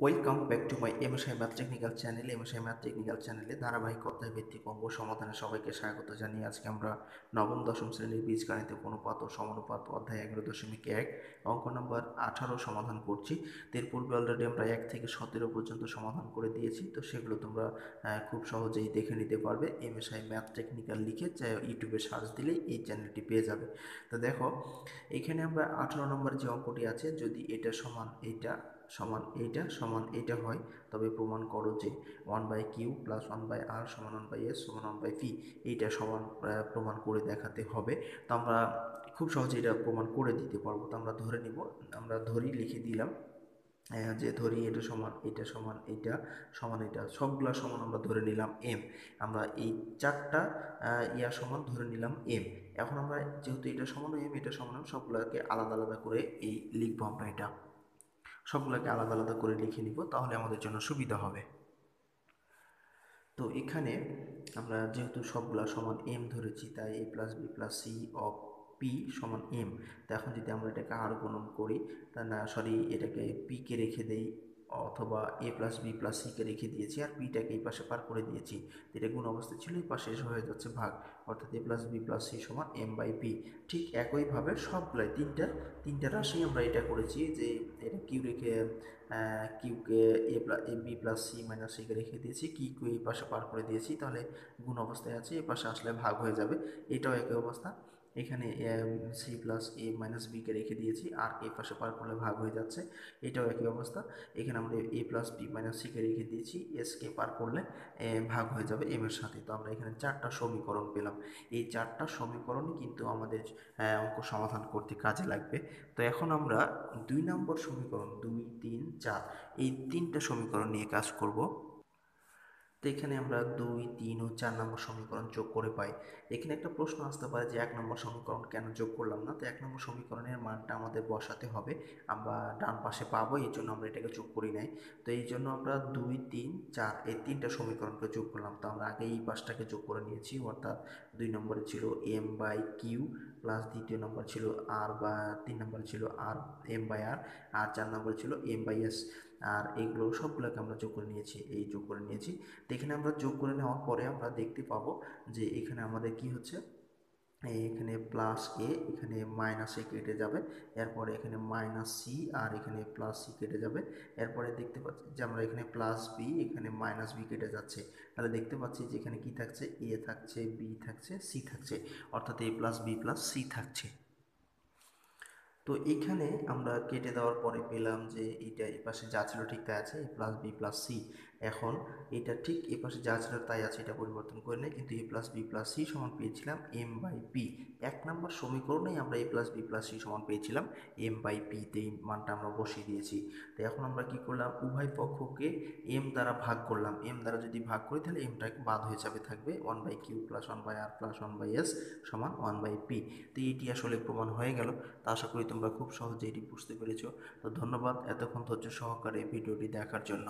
Welcome back to my MSI math technical channel. MSI math technical চ্যানেলে ধারাবাহিক অধ্যায় ভিত্তিক অঙ্ক সমাধানে সবাইকে স্বাগত জানিয়ে আজকে আমরা নবম দশম শ্রেণীর বীজগণিত অনুপাত ও সমানুপাত অধ্যায় 11.1 অঙ্ক নম্বর 18 সমাধান করছি। এর পূর্বে অলরেডি আমরা 1 থেকে 17 পর্যন্ত সমাধান করে দিয়েছি, তো সেগুলো তোমরা খুব সহজেই দেখে নিতে পারবে। এমএসআই ম্যাথ টেকনিক্যাল লিখে ইউটিউবে সার্চ দিলেই এই চ্যানেলটি পেয়ে যাবে। তো দেখো, এখানে আমরা 18 নম্বর যে অঙ্কটি আছে, যদি এটা সমান এইটা সমান এইটা সমান এইটা হয়, তবে প্রমাণ করো যে 1/কিউ প্লাস 1/আর সমান 1/এস সমান 1/পি এইটা সমান প্রমাণ করে দেখাতে হবে। তো আমরা খুব সহজে এটা প্রমাণ করে দিতে পারবো। তো আমরা ধরে নিব, আমরা ধরি লিখে দিলাম যে ধরি এটা সমান এটা সমান এটা সমান এটা, সবগুলা সমান আমরা ধরে নিলাম এম। আমরা এই চারটা সমান ধরে নিলাম এম। এখন আমরা যেহেতু এটা সমান এম এটা সমান এম, সবগুলোকে আলাদা আলাদা করে এই লিখবো। আমরা এটা সবগুলোকে আলাদা আলাদা করে লিখে নিব, তাহলে আমাদের জন্য সুবিধা হবে। তো এখানে আমরা যেহেতু সবগুলা সমান এম ধরেছি, তাই A plus B plus C of P সমান এম। তো এখন যদি আমরা এটাকে আর গুণন করি, তা না সরি, এটাকে পিকে রেখে দেই, অথবা এ প্লাস বি প্লাস সিকে রেখে দিয়েছি আর পিটাকে এই পাশে পার করে দিয়েছি। এটা গুণ অবস্থায় ছিল, এই পাশে এসে হয়ে যাচ্ছে ভাগ, অর্থাৎ এ প্লাস বি প্লাস সি সমান এম বাই পি। ঠিক একইভাবে সবগুলাই তিনটা রাশি আমরা এটা করেছি, যে এটা কিউ রেখে কিউকে A B plus C minus সিকে রেখে দিয়েছি, কিউকে এই পাশে পার করে দিয়েছি, তাহলে গুণ অবস্থায় আছে, এই পাশে আসলে ভাগ হয়ে যাবে। এটাও একই অবস্থা, এখানে সি প্লাস এ মাইনাস বিকে রেখে দিয়েছি আর এই পাশে পার করলে ভাগ হয়ে যাচ্ছে, এটাও একই অবস্থা। এখানে আমরা এ প্লাস বি মাইনাস সিকে রেখে দিয়েছি, এসকে পার করলে ভাগ হয়ে যাবে এম এর সাথে। তো আমরা এখানে চারটা সমীকরণ পেলাম। এই চারটা সমীকরণই কিন্তু আমাদের অঙ্ক সমাধান করতে কাজে লাগবে। তো এখন আমরা 2 নম্বর সমীকরণ 2, 3, 4 এই তিনটা সমীকরণ নিয়ে কাজ করব। তো এখানে আমরা 2, 3 ও 4 নম্বর সমীকরণ যোগ করে পাই। এখানে একটা প্রশ্ন আসতে পারে যে 1 নম্বর সমীকরণ কেন যোগ করলাম না। তো 1 নম্বর সমীকরণের মানটা আমাদের বসাতে হবে, আমরা ডান পাশে পাবো, এই জন্য আমরা এটাকে যোগ করি নাই। তো এই জন্য আমরা 2, 3, 4 এই তিনটা সমীকরণকে যোগ করলাম। তো আমরা আগে এই পাশটাকে যোগ করে নিয়েছি, অর্থাৎ 2 নম্বরে ছিল এম বাই কিউ প্লাস দ্বিতীয় নম্বর ছিল আর, বা 3 নম্বরে ছিল আর এম বাই আর, আর 4 নম্বরে ছিল এম বাই এস। আর এইগুলো সবগুলোকে আমরা যোগ করে নিয়েছি, এই যোগ করে নিয়েছি। তো এখানে আমরা যোগ করে নেওয়ার পরে আমরা দেখতে পাবো যে এখানে আমাদের কি হচ্ছে, এখানে প্লাস এ, এখানে মাইনাস এ কেটে যাবে, এরপরে এখানে মাইনাস সি আর এখানে প্লাস সি কেটে যাবে। এরপরে দেখতে পাচ্ছি যে আমরা এখানে প্লাস বি, এখানে মাইনাস বি কেটে যাচ্ছে। তাহলে দেখতে পাচ্ছি যে এখানে কি থাকছে, এ থাকছে, বি থাকছে, সি থাকছে, অর্থাৎ এ প্লাস বি প্লাস সি থাকছে। তো এইখানে আমরা কেটে দেওয়ার পরে পেলাম যে এটা এই পাশে যা ছিল ঠিক তাই আছে, এ প্লাস বি প্লাস সি। এখন এটা ঠিক এই পাশে যা ছিল তাই আছে, এটা পরিবর্তন করে নেই, কিন্তু এ প্লাস বি প্লাস সি সমান পেয়েছিলাম এম বাই পি। 1 নম্বর সমীকরণেই আমরা এ প্লাস বি প্লাস সি সমান পেয়েছিলাম এম বাই পিতে, এই মানটা আমরা বসিয়ে দিয়েছি। তো এখন আমরা কি করলাম, উভয় পক্ষকে এম দ্বারা ভাগ করলাম। এম দ্বারা যদি ভাগ করি তাহলে এমটা বাদ হয়ে যাবে, থাকবে 1/কিউ প্লাস 1/আর প্লাস 1/এস সমান 1/পি। তো এটি আসলে প্রমাণ হয়ে গেল। তা আশা করি তোমরা খুব সহজে এটি বুঝতে পেরেছো। তো ধন্যবাদ এতক্ষণ ধৈর্য সহকারে ভিডিওটি দেখার জন্য।